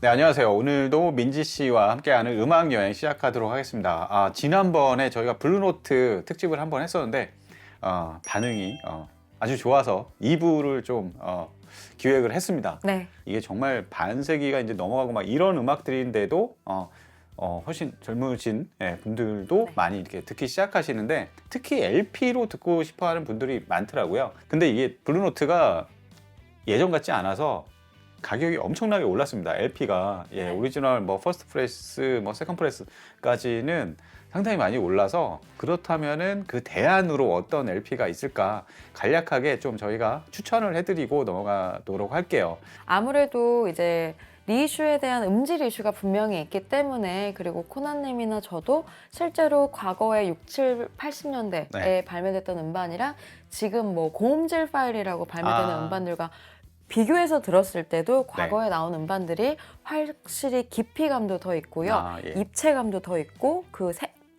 네, 안녕하세요. 오늘도 민지 씨와 함께하는 음악 여행 시작하도록 하겠습니다. 지난번에 저희가 블루노트 특집을 한번 했었는데 반응이 아주 좋아서 2부를 좀 기획을 했습니다. 네. 이게 정말 반세기가 이제 넘어가고 막 이런 음악들인데도 훨씬 젊으신 분들도 네. 많이 이렇게 듣기 시작하시는데 특히 LP로 듣고 싶어하는 분들이 많더라고요. 근데 이게 블루노트가 예전 같지 않아서 가격이 엄청나게 올랐습니다. LP가 네. 오리지널 뭐 퍼스트 프레스, 뭐 세컨드 프레스까지는 상당히 많이 올라서 그렇다면은 그 대안으로 어떤 LP가 있을까 간략하게 좀 저희가 추천을 해드리고 넘어가도록 할게요. 아무래도 이제 리이슈에 대한 음질 이슈가 분명히 있기 때문에, 그리고 코난님이나 저도 실제로 과거에 6, 7, 80년대에 네. 발매됐던 음반이랑 지금 뭐 고음질 파일이라고 발매되는 음반들과 비교해서 들었을 때도 과거에 나온 음반들이 확실히 깊이감도 더 있고요. 예. 입체감도 더 있고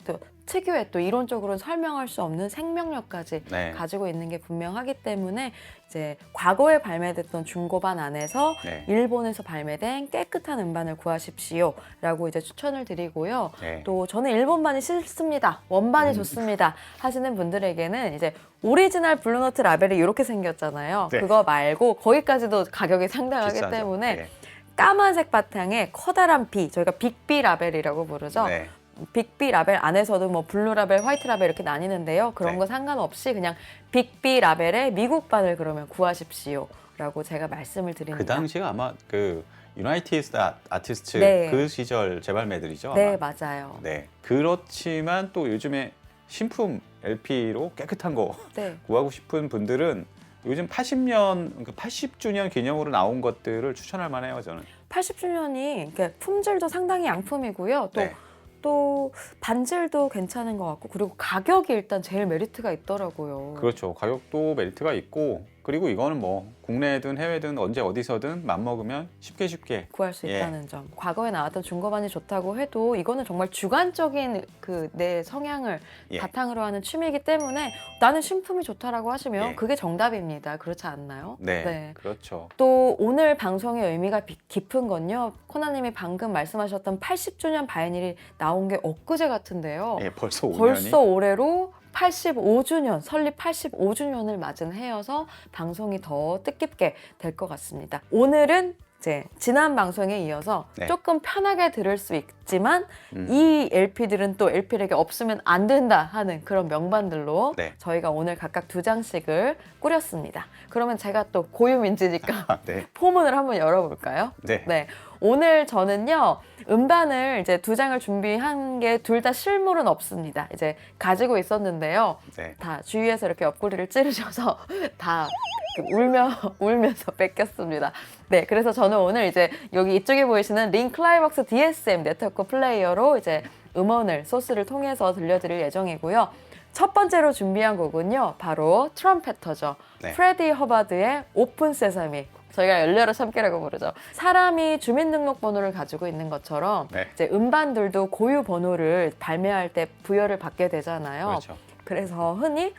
또 특유의 또 이론적으로는 설명할 수 없는 생명력까지 네. 가지고 있는 게 분명하기 때문에 이제 과거에 발매됐던 중고반 안에서 네. 일본에서 발매된 깨끗한 음반을 구하십시오 라고 이제 추천을 드리고요. 네. 또 저는 일본반이 싫습니다, 원반이 좋습니다 하시는 분들에게는 이제 오리지널 블루노트 라벨이 이렇게 생겼잖아요. 네. 그거 말고 거기까지도 가격이 상당하기 비싸죠. 때문에 네. 까만색 바탕에 커다란 B, 저희가 빅B 라벨이라고 부르죠. 네. 빅비 라벨 안에서도 뭐 블루 라벨, 화이트 라벨 이렇게 나뉘는데요. 그런 네. 거 상관없이 그냥 빅비 라벨의 미국반을 그러면 구하십시오 라고 제가 말씀을 드립니다. 그 당시가 아마 그 유나이티드 아티스트 네. 그 시절 재발매들이죠. 네, 아마. 맞아요. 네. 그렇지만 또 요즘에 신품 LP로 깨끗한 거 네. 구하고 싶은 분들은 요즘 80주년 기념으로 나온 것들을 추천할 만해요, 저는. 80주년이 품질도 상당히 양품이고요. 네. 또 반질도 괜찮은 것 같고, 그리고 가격이 일단 제일 메리트가 있더라고요. 그렇죠. 가격도 메리트가 있고, 그리고 이거는 뭐 국내든 해외든 언제 어디서든 맘먹으면 쉽게 구할 수 예. 있다는 점. 과거에 나왔던 중고반이 좋다고 해도 이거는 정말 주관적인 그 내 성향을 예. 바탕으로 하는 취미이기 때문에 나는 신품이 좋다라고 하시면 예. 그게 정답입니다. 그렇지 않나요? 네. 그렇죠. 또 오늘 방송의 의미가 깊은 건요, 코나님이 방금 말씀하셨던 80주년 바이닐이 나온 게 엊그제 같은데요. 예, 벌써 5년이 벌써 올해로 85주년, 설립 85주년을 맞은 해여서 방송이 더 뜻깊게 될 것 같습니다. 오늘은 이제 지난 방송에 이어서 네. 조금 편하게 들을 수 있지만 음. 이 LP들은 또 LP에게 없으면 안 된다 하는 그런 명반들로 네. 저희가 오늘 각각 2장씩을 꾸렸습니다. 그러면 제가 또 고유민지니까 네. 포문을 한번 열어볼까요? 네. 오늘 저는요, 음반을 이제 2장을 준비한 게 둘 다 실물은 없습니다. 이제 가지고 있었는데요. 네. 다 주위에서 이렇게 옆구리를 찌르셔서 다 울면서 뺏겼습니다. 네, 그래서 저는 오늘 이제 여기 이쪽에 보이시는 링클라이벅스 DSM 네트워크 플레이어로 이제 음원을 소스를 통해서 들려드릴 예정이고요. 첫 번째로 준비한 곡은요, 바로 트럼펫터죠. 네. 프레디 허바드의 오픈 세사미. 저희가 열려라 참깨라고 부르죠. 사람이 주민등록번호를 가지고 있는 것처럼 네. 이제 음반들도 고유 번호를 발매할 때 부여를 받게 되잖아요. 그렇죠. 그래서 흔히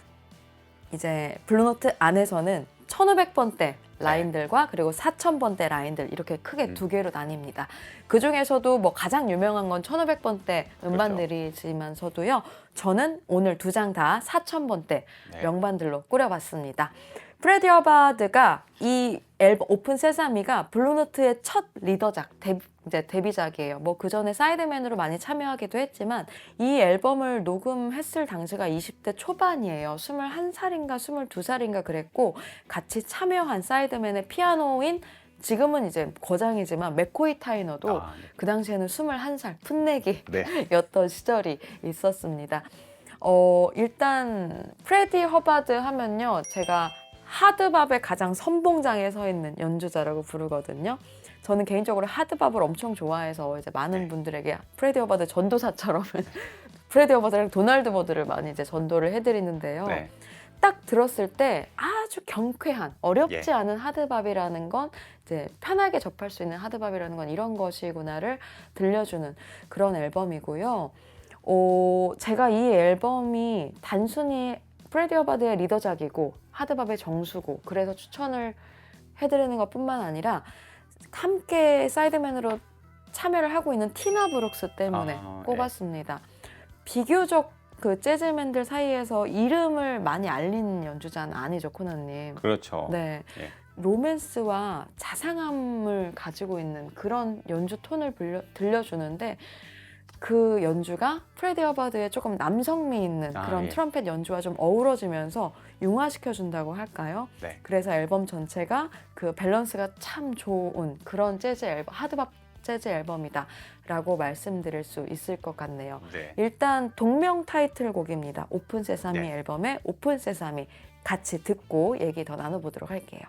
이제 블루노트 안에서는 1500번대 라인들과 그리고 4000번대 라인들, 이렇게 크게 두 개로 나뉩니다. 그 중에서도 뭐 가장 유명한 건 1500번대 음반들이지만서도요, 저는 오늘 2장 다 4000번대 네. 명반들로 꾸려봤습니다. 프레디 허바드가 이 앨범 오픈 세사미가 블루노트의 첫 리더작, 이제 데뷔작이에요. 뭐 그 전에 사이드맨으로 많이 참여하기도 했지만 이 앨범을 녹음했을 당시가 20대 초반이에요. 21살인가 22살인가 그랬고, 같이 참여한 사이드맨의 피아노인, 지금은 이제 거장이지만 맥코이 타이너도 네. 그 당시에는 21살 풋내기였던 네. 시절이 있었습니다. 일단 프레디 허바드 하면요, 제가 하드밥의 가장 선봉장에 서 있는 연주자라고 부르거든요. 저는 개인적으로 하드밥을 엄청 좋아해서 이제 많은 분들에게 프레디 허바드 전도사처럼 프레디 허바드랑 도널드 버드를 많이 이제 전도를 해드리는데요. 네. 딱 들었을 때 아주 경쾌한, 어렵지 예. 않은 하드밥이라는 건, 이제 편하게 접할 수 있는 하드밥이라는 건 이런 것이구나를 들려주는 그런 앨범이고요. 제가 이 앨범이 단순히 프레디 허바드의 리더작이고 하드밥의 정수고, 그래서 추천을 해드리는 것뿐만 아니라 함께 사이드맨으로 참여를 하고 있는 티나 브룩스 때문에 아, 꼽았습니다. 비교적 그 재즈맨들 사이에서 이름을 많이 알리는 연주자는 아니죠, 코나님. 그렇죠. 네. 예. 로맨스와 자상함을 가지고 있는 그런 연주 톤을 들려주는데 그 연주가 프레디 허버드의 조금 남성미 있는 그런 예. 트럼펫 연주와 좀 어우러지면서 융화시켜준다고 할까요? 네. 그래서 앨범 전체가 그 밸런스가 참 좋은 그런 재즈 앨범, 하드밥 재즈 앨범이다 라고 말씀드릴 수 있을 것 같네요. 네. 일단 동명 타이틀곡입니다. 오픈 세사미 네. 앨범의 오픈 세사미 같이 듣고 얘기 더 나눠보도록 할게요.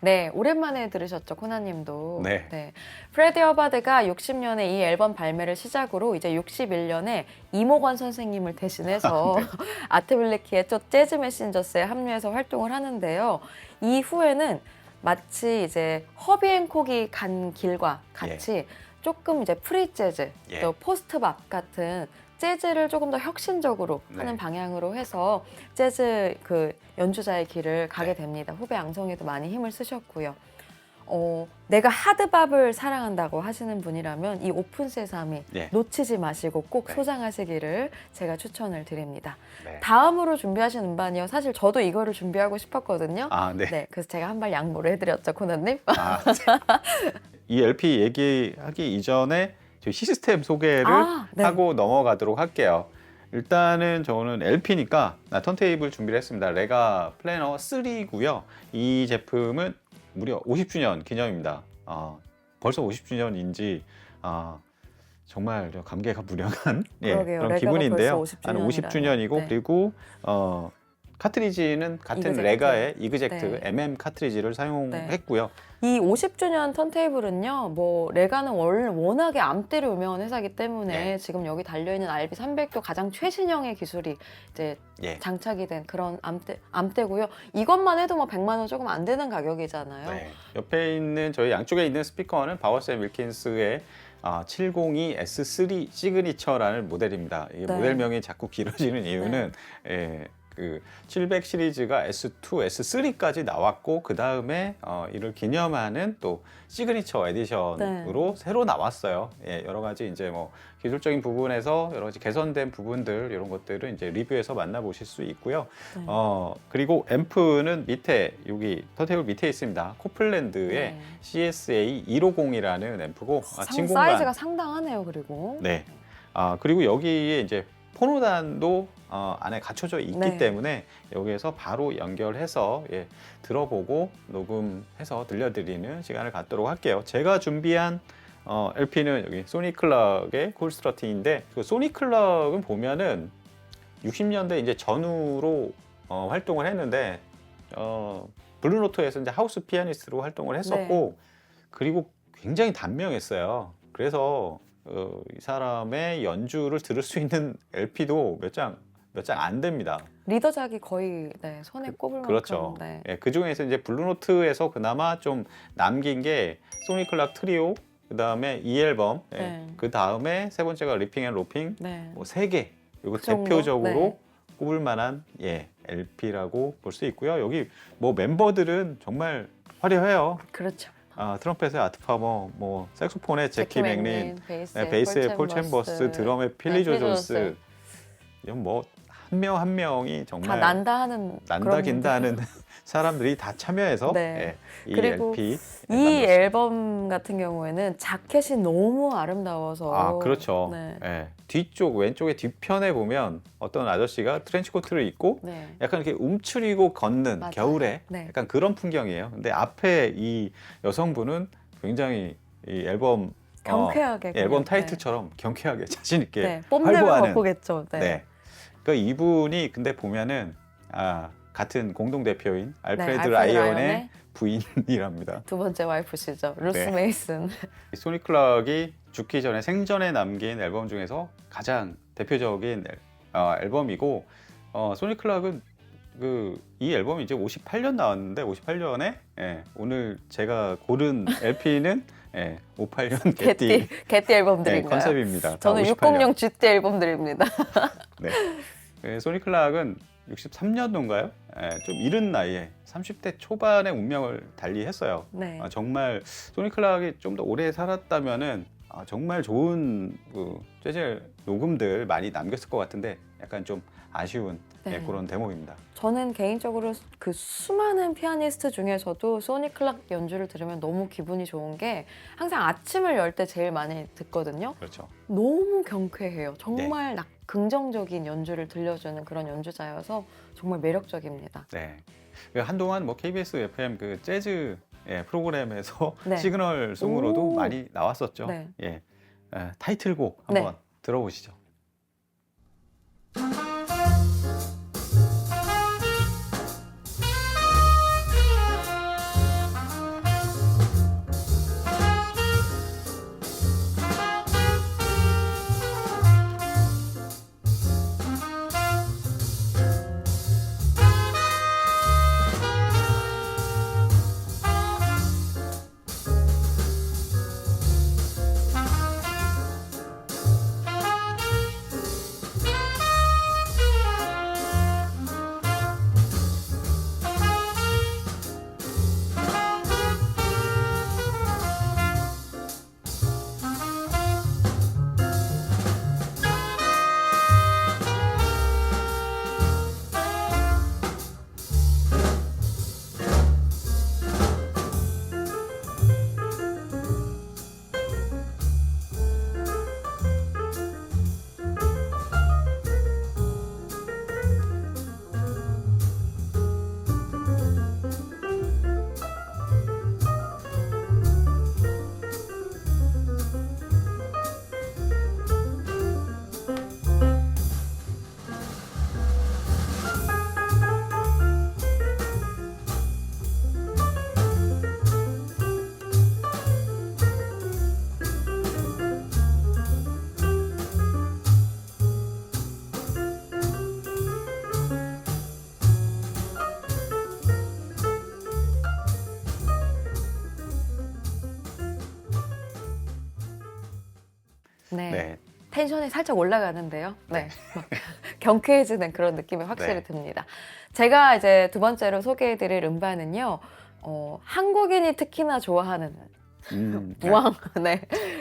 네, 오랜만에 들으셨죠, 코나님도. 네. 프레디 허버드가 60년에 이 앨범 발매를 시작으로 이제 61년에 이모관 선생님을 대신해서 아트 블레키의 또 재즈 메신저스에 합류해서 활동을 하는데요. 이후에는 마치 이제 허비 앤콕이 간 길과 같이 조금 이제 프리 재즈, 또 포스트밥 같은 재즈를 조금 더 혁신적으로 하는 방향으로 해서 재즈 그 연주자의 길을 가게 됩니다. 후배 양성에도 많이 힘을 쓰셨고요. 내가 하드밥을 사랑한다고 하시는 분이라면 이 오픈 세사미 놓치지 마시고 꼭 소장하시기를 제가 추천을 드립니다. 다음으로 준비하신 음반이요. 사실 저도 이거를 준비하고 싶었거든요. 그래서 제가 한 발 양보를 해드렸죠, 코너님. 이 LP 얘기하기 이전에 저희 시스템 소개를 하고 넘어가도록 할게요. 일단은 저는 LP니까 턴테이블 준비를 했습니다. 레가 플래너 3고요. 이 제품은 무려 50주년 기념입니다. 벌써 50주년인지 정말 감개가 무량한 그런 기분인데요. 50주년이고 그리고 카트리지는 같은 레가의 이그젝트 MM 카트리지를 사용했고요. 이 50주년 턴테이블은요, 뭐 레가는 워낙에 암대로 유명한 회사이기 때문에 지금 여기 달려있는 RB300도 가장 최신형의 기술이 이제 장착이 된 그런 암대고요. 이것만 해도 뭐 100만 원 조금 안 되는 가격이잖아요. 옆에 있는 저희 양쪽에 있는 스피커는 바워샘 윌킨스의 702S3 시그니처라는 모델입니다. 이 모델명이 자꾸 길어지는 이유는 그 700 시리즈가 S2, S3까지 나왔고 그 다음에 이를 기념하는 또 시그니처 에디션으로 새로 나왔어요. 여러 가지 이제 뭐 기술적인 부분에서 여러 가지 개선된 부분들 이런 것들을 이제 리뷰에서 만나보실 수 있고요. 그리고 앰프는 밑에 여기 턴테이블 밑에 있습니다. 코플랜드의 CSA 150이라는 앰프고 사이즈가 상당하네요. 그리고 그리고 여기에 이제 포노단도 안에 갖춰져 있기 때문에 여기에서 바로 연결해서 들어보고 녹음해서 들려드리는 시간을 갖도록 할게요. 제가 준비한 LP는 여기 소닉 클럭의 콜스트러팅인데 그 소닉 클럭은 보면은 60년대 이제 전후로 활동을 했는데 블루노트에서 이제 하우스 피아니스트로 활동을 했었고 그리고 굉장히 단명했어요. 그래서 이 사람의 연주를 들을 수 있는 LP도 몇 장 안 됩니다. 리더작이 거의 손에 꼽을 만큼. 그렇죠. 예, 그 중에서 이제 블루노트에서 그나마 좀 남긴 게 소니 클락 트리오, 그 다음에 이 앨범, 그 다음에 세 번째가 리핑 앤 로핑, 뭐 세 개. 이거 그 정도? 대표적으로 꼽을 만한 LP라고 볼 수 있고요. 여기 뭐 멤버들은 정말 화려해요. 그렇죠. 트럼펫의 아트 파머, 뭐 색소폰의 제키 맥린, 베이스의 폴 챔버스, 드럼의 필리 조 존스. 이건 뭐 한 명 한 명이 정말 다 난다 하는 난다 긴다 하는 사람들이 다 참여해서 이 그리고 LP 이 앨범 같은 경우에는 자켓이 너무 아름다워서 그렇죠. 뒤쪽 왼쪽에 뒤편에 보면 어떤 아저씨가 트렌치코트를 입고 약간 이렇게 움츠리고 걷는 맞아요. 겨울에 약간 그런 풍경이에요. 근데 앞에 이 여성분은 굉장히 이 앨범 경쾌하게 앨범 타이틀처럼 경쾌하게 자신 있게 뽐내면 활보하는 바꾸겠죠. 그러니까 이분이 근데 보면은 같은 공동 대표인 알프레드 알프레드 라이언의 부인이랍니다. 두 번째 와이프시죠. 루스 메이슨. 소니 클락이 죽기 전에 생전에 남긴 앨범 중에서 가장 대표적인 앨범이고 소니 클락은 이 앨범이 이제 58년 나왔는데 58년에 오늘 제가 고른 LP는 58년 개띠 앨범들인가요? 컨셉입니다. 저는 606 GT 앨범들입니다. 소니 클락은 63년도인가요? 좀 이른 나이에 30대 초반의 운명을 달리했어요. 정말 소니 클락이 좀 더 오래 살았다면은 정말 좋은 재즈 녹음들 많이 남겼을 것 같은데 약간 좀 아쉬운 그런 대목입니다. 저는 개인적으로 그 수많은 피아니스트 중에서도 소니 클락 연주를 들으면 너무 기분이 좋은 게 항상 아침을 열 때 제일 많이 듣거든요. 그렇죠. 너무 경쾌해요. 정말 긍정적인 연주를 들려주는 그런 연주자여서 정말 매력적입니다. 한동안 뭐 KBS FM 그 재즈 프로그램에서 시그널 송으로도 많이 나왔었죠. 타이틀곡 한번 들어보시죠. 텐션이 살짝 올라가는데요. 막 경쾌해지는 그런 느낌이 확실히 듭니다. 제가 이제 두 번째로 소개해드릴 음반은요. 한국인이 특히나 좋아하는 무왕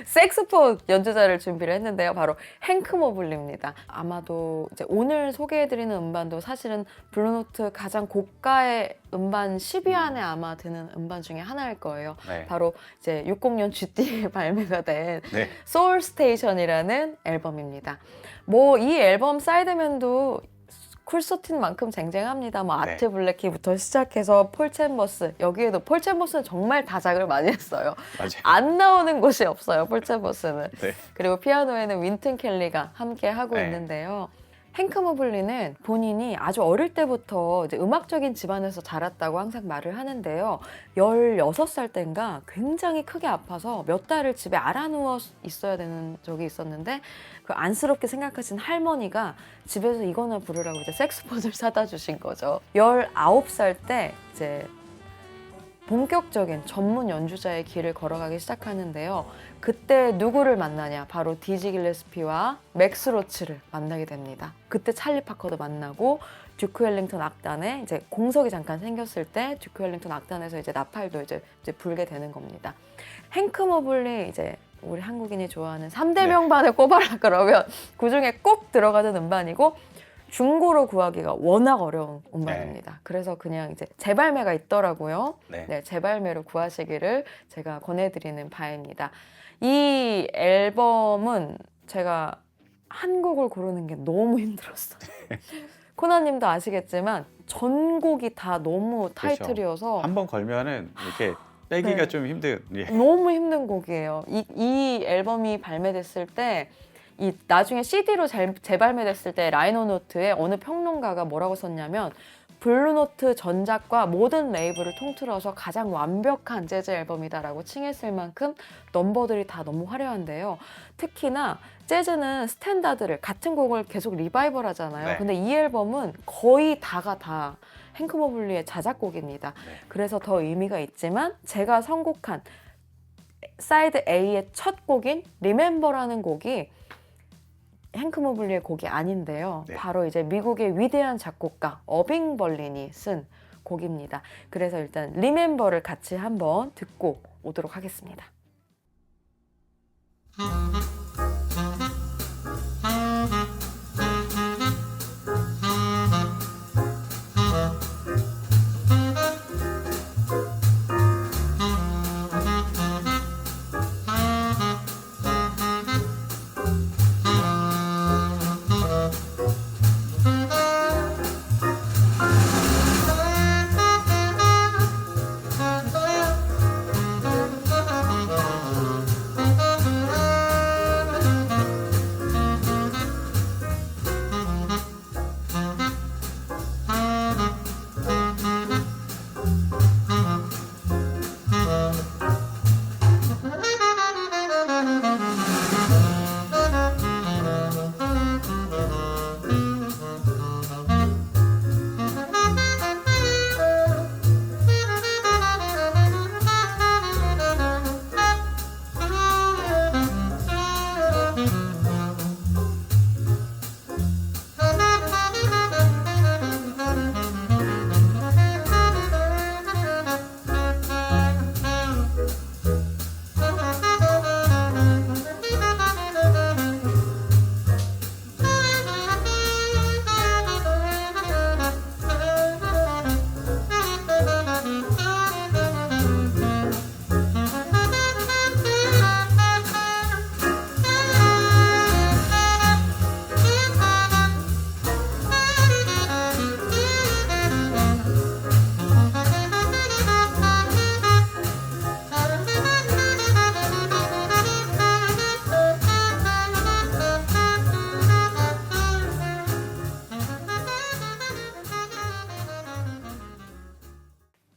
색스폰 연주자를 준비를 했는데요. 바로 행크 모블리입니다. 아마도 이제 오늘 소개해드리는 음반도 사실은 블루노트 가장 고가의 음반 10위 안에 아마 드는 음반 중에 하나일 거예요. 바로 이제 606 GT에 발매가 된 소울 스테이션이라는 앨범입니다. 뭐 이 앨범 사이드면도 쿨소틴만큼 쟁쟁합니다. 뭐 아트 블랙키부터 시작해서 폴 챔버스, 여기에도 폴 챔버스는 정말 다작을 많이 했어요. 안 나오는 곳이 없어요, 폴 챔버스는. 그리고 피아노에는 윈튼 켈리가 함께 하고 있는데요. 행크 모블리는 본인이 아주 어릴 때부터 이제 음악적인 집안에서 자랐다고 항상 말을 하는데요. 16살 때인가 굉장히 크게 아파서 몇 달을 집에 알아누워 있어야 되는 적이 있었는데 그 안쓰럽게 생각하신 할머니가 집에서 이거나 부르라고 이제 색소폰을 사다 주신 거죠. 19살 때 이제 본격적인 전문 연주자의 길을 걸어가기 시작하는데요. 그때 누구를 만나냐? 바로 디지 길레스피와 맥스 로치를 만나게 됩니다. 그때 찰리 파커도 만나고 듀크 웰링턴 악단에 이제 공석이 잠깐 생겼을 때 듀크 웰링턴 악단에서 이제 나팔도 이제 불게 되는 겁니다. 행크 모블리 이제 우리 한국인이 좋아하는 3대 명반을 꼽아라 그러면 그 중에 꼭 들어가는 음반이고 중고로 구하기가 워낙 어려운 음반입니다. 그래서 그냥 이제 재발매가 있더라고요. 네, 재발매로 구하시기를 제가 권해드리는 바입니다. 이 앨범은 제가 한 곡을 고르는 게 너무 힘들었어요. 코나님도 아시겠지만 전곡이 다 너무 타이틀이어서 한 번 걸면은 이렇게 빼기가 네. 좀 힘든. 예. 너무 힘든 곡이에요. 이 앨범이 발매됐을 때 이 나중에 CD로 재발매됐을 때 라이너 노트에 어느 평론가가 뭐라고 썼냐면 블루노트 전작과 모든 레이블을 통틀어서 가장 완벽한 재즈 앨범이다라고 칭했을 만큼 넘버들이 다 너무 화려한데요. 특히나 재즈는 스탠다드를 같은 곡을 계속 리바이벌 하잖아요. 네. 근데 이 앨범은 거의 다가 다 행크 모블리의 자작곡입니다. 네. 그래서 더 의미가 있지만 제가 선곡한 사이드 A의 첫 곡인 리멤버라는 곡이 행크 모블리의 곡이 아닌데요. 네. 바로 이제 미국의 위대한 작곡가 어빙 벌린이 쓴 곡입니다. 그래서 일단 리멤버를 같이 한번 듣고 오도록 하겠습니다.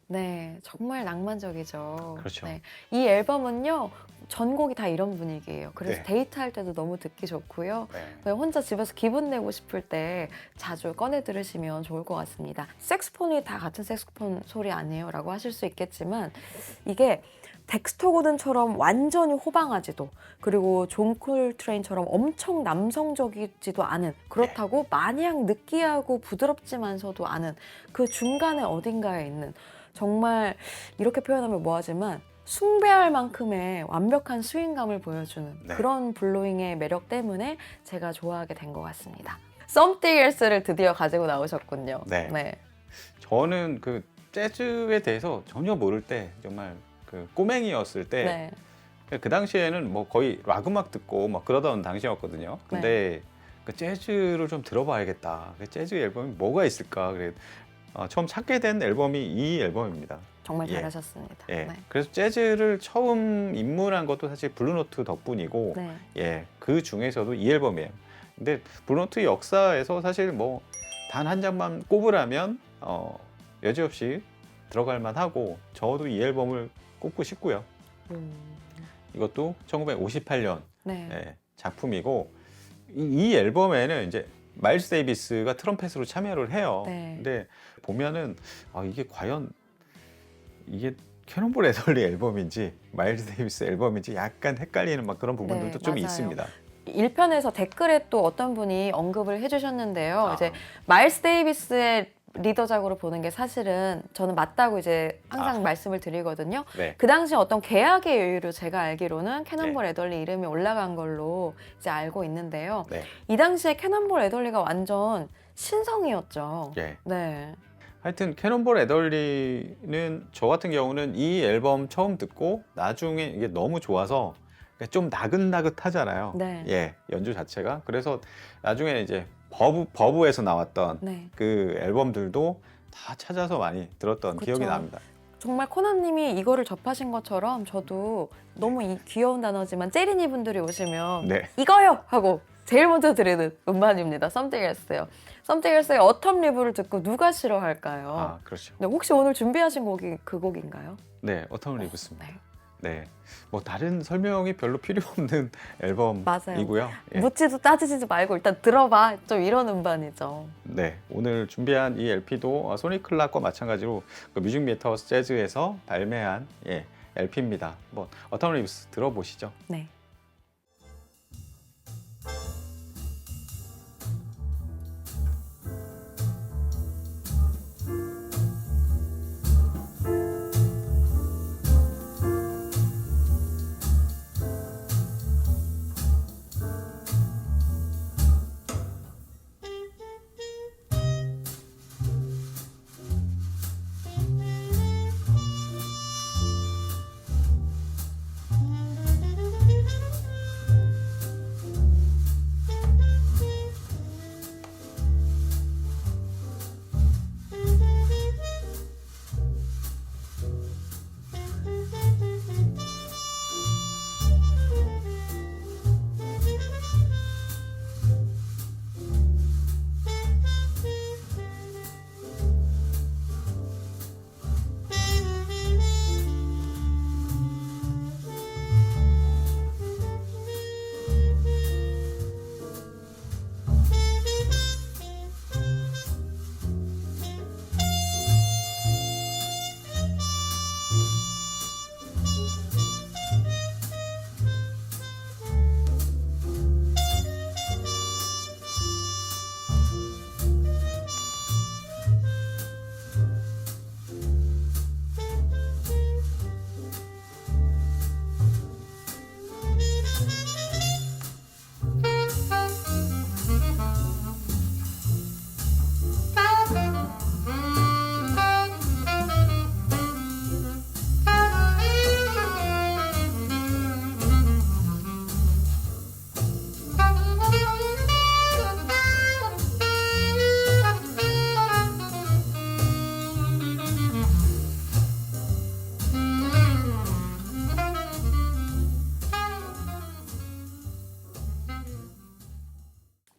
네, 정말 낭만적이죠. 그렇죠. 네, 이 앨범은요, 전곡이 다 이런 분위기예요. 그래서 네. 데이트할 때도 너무 듣기 좋고요. 네. 그냥 혼자 집에서 기분 내고 싶을 때 자주 꺼내 들으시면 좋을 것 같습니다. 색스폰이 다 같은 색스폰 소리 아니에요? 라고 하실 수 있겠지만 이게 덱스터 고든처럼 완전히 호방하지도 그리고 존 콜트레인처럼 엄청 남성적이지도 않은 그렇다고 마냥 느끼하고 부드럽지만서도 않은 그 중간에 어딘가에 있는 정말 이렇게 표현하면 뭐하지만 숭배할 만큼의 완벽한 스윙감을 보여주는 네. 그런 블로잉의 매력 때문에 제가 좋아하게 된 것 같습니다. Something Else를 드디어 가지고 나오셨군요. 네. 저는 그 재즈에 대해서 전혀 모를 때 정말 그 꼬맹이였을 때 그 당시에는 뭐 거의 락 음악 듣고 막 그러던 당시였거든요. 근데 그 재즈를 좀 들어봐야겠다. 그 재즈 앨범이 뭐가 있을까? 그래 처음 찾게 된 앨범이 이 앨범입니다. 정말 잘하셨습니다. 예. 그래서 재즈를 처음 입문한 것도 사실 블루노트 덕분이고, 네. 예, 그 중에서도 이 앨범이에요. 근데 블루노트 역사에서 사실 뭐 단 한 장만 꼽으라면 여지없이 들어갈 만하고 저도 이 앨범을 꼽고 싶고요. 이것도 1958년 네. 작품이고 이 앨범에는 이제 마일스 데이비스가 트럼펫으로 참여를 해요. 네. 근데 보면은 이게 과연 이게 캐논볼 애덜리 앨범인지 마일스 데이비스 앨범인지 약간 헷갈리는 막 그런 부분들도 좀 맞아요. 있습니다. 1편에서 댓글에 또 어떤 분이 언급을 해주셨는데요. 아. 이제 마일스 데이비스의 리더작으로 보는 게 사실은 저는 맞다고 이제 항상 말씀을 드리거든요. 네. 그 당시 어떤 계약의 여유로 제가 알기로는 캐논볼 네. 애덜리 이름이 올라간 걸로 이제 알고 있는데요. 네. 이 당시에 캐논볼 애덜리가 완전 신성이었죠. 예. 네. 하여튼 캐논볼 애덜리는 저 같은 경우는 이 앨범 처음 듣고 나중에 이게 너무 좋아서 좀 나긋나긋하잖아요. 네. 예, 연주 자체가. 그래서 나중에 이제 버브에서 나왔던 네. 그 앨범들도 다 찾아서 많이 들었던 그쵸. 기억이 납니다. 정말 코나님이 이거를 접하신 것처럼 저도 너무 이 귀여운 단어지만 제리니 분들이 오시면 네. 이거요! 하고 제일 먼저 드리는 음반입니다. Something Else요. Something Else의 어텀 리브를 듣고 누가 싫어할까요? 아, 그렇죠. 네, 혹시 오늘 준비하신 곡이 그 곡인가요? 네, 어텀 리브스입니다. 네. 네. 뭐 다른 설명이 별로 필요 없는 앨범이고요. 예. 묻지도 따지지도 말고 일단 들어봐. 좀 이런 음반이죠. 네, 오늘 준비한 이 LP도 소니 클락과 마찬가지로 그 뮤직 메터스 재즈에서 발매한 LP입니다. 뭐 어텀 리브스 들어보시죠. 네.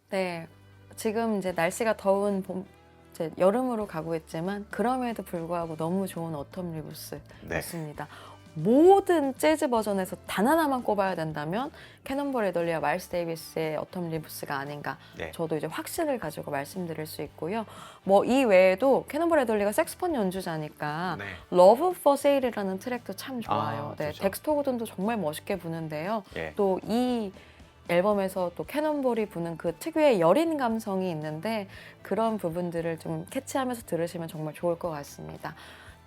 네, 지금 이제 날씨가 더운 이제 여름으로 가고 있지만 그럼에도 불구하고 너무 좋은 어텀 리브스였습니다. 모든 재즈 버전에서 단 하나만 꼽아야 된다면 캐논볼 애덜리와 마일스 데이비스의 어텀 리브스가 아닌가. 네. 저도 이제 확신을 가지고 말씀드릴 수 있고요. 뭐 이 외에도 캐논볼 애덜리가 색스폰 연주자니까 네. Love for Sale이라는 트랙도 참 좋아요. 아, 네, 그렇죠. 덱스터 고든도 정말 멋있게 부는데요. 예. 또 이 앨범에서 또 캐논볼이 부는 그 특유의 여린 감성이 있는데 그런 부분들을 좀 캐치하면서 들으시면 정말 좋을 것 같습니다.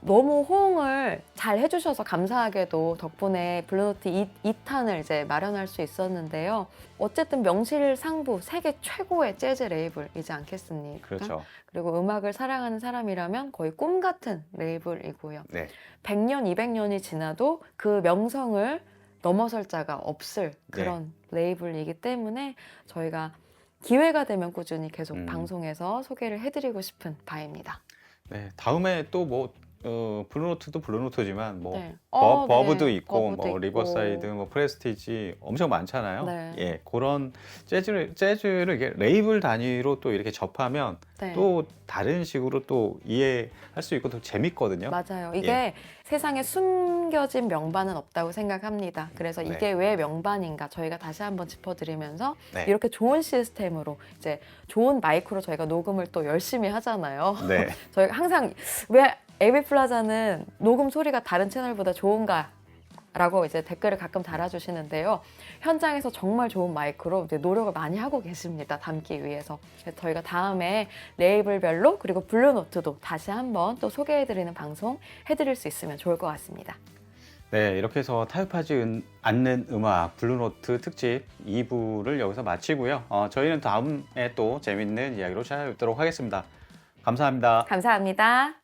너무 호응을 잘 해주셔서 감사하게도 덕분에 블루노트 2탄을 이제 마련할 수 있었는데요. 어쨌든 명실상부 세계 최고의 재즈 레이블이지 않겠습니까? 그렇죠. 그리고 음악을 사랑하는 사람이라면 거의 꿈 같은 레이블이고요. 네. 100년, 200년이 지나도 그 명성을 넘어설 자가 없을 그런 레이블이기 때문에 저희가 기회가 되면 꾸준히 계속 방송에서 소개를 해드리고 싶은 바입니다. 네. 다음에 또 뭐 블루노트도 블루노트지만 뭐 네. 버브도 네. 있고 버브도 뭐 있고. 리버사이드, 뭐 프레스티지 엄청 많잖아요. 네. 예, 그런 재즈를 이게 레이블 단위로 또 이렇게 접하면 네. 또 다른 식으로 또 이해할 수 있고 또 재밌거든요. 맞아요. 이게 세상에 숨겨진 명반은 없다고 생각합니다. 그래서 네. 이게 왜 명반인가 저희가 다시 한번 짚어드리면서 네. 이렇게 좋은 시스템으로 이제 좋은 마이크로 저희가 녹음을 또 열심히 하잖아요. 네. 저희가 항상 왜 에비 플라자는 녹음 소리가 다른 채널보다 좋은가? 라고 이제 댓글을 가끔 달아주시는데요. 현장에서 정말 좋은 마이크로 이제 노력을 많이 하고 계십니다. 담기 위해서. 그래서 저희가 다음에 레이블별로 그리고 블루노트도 다시 한번 또 소개해드리는 방송 해드릴 수 있으면 좋을 것 같습니다. 네, 이렇게 해서 타협하지 않는 음악 블루노트 특집 2부를 여기서 마치고요. 저희는 다음에 또 재밌는 이야기로 찾아뵙도록 하겠습니다. 감사합니다. 감사합니다.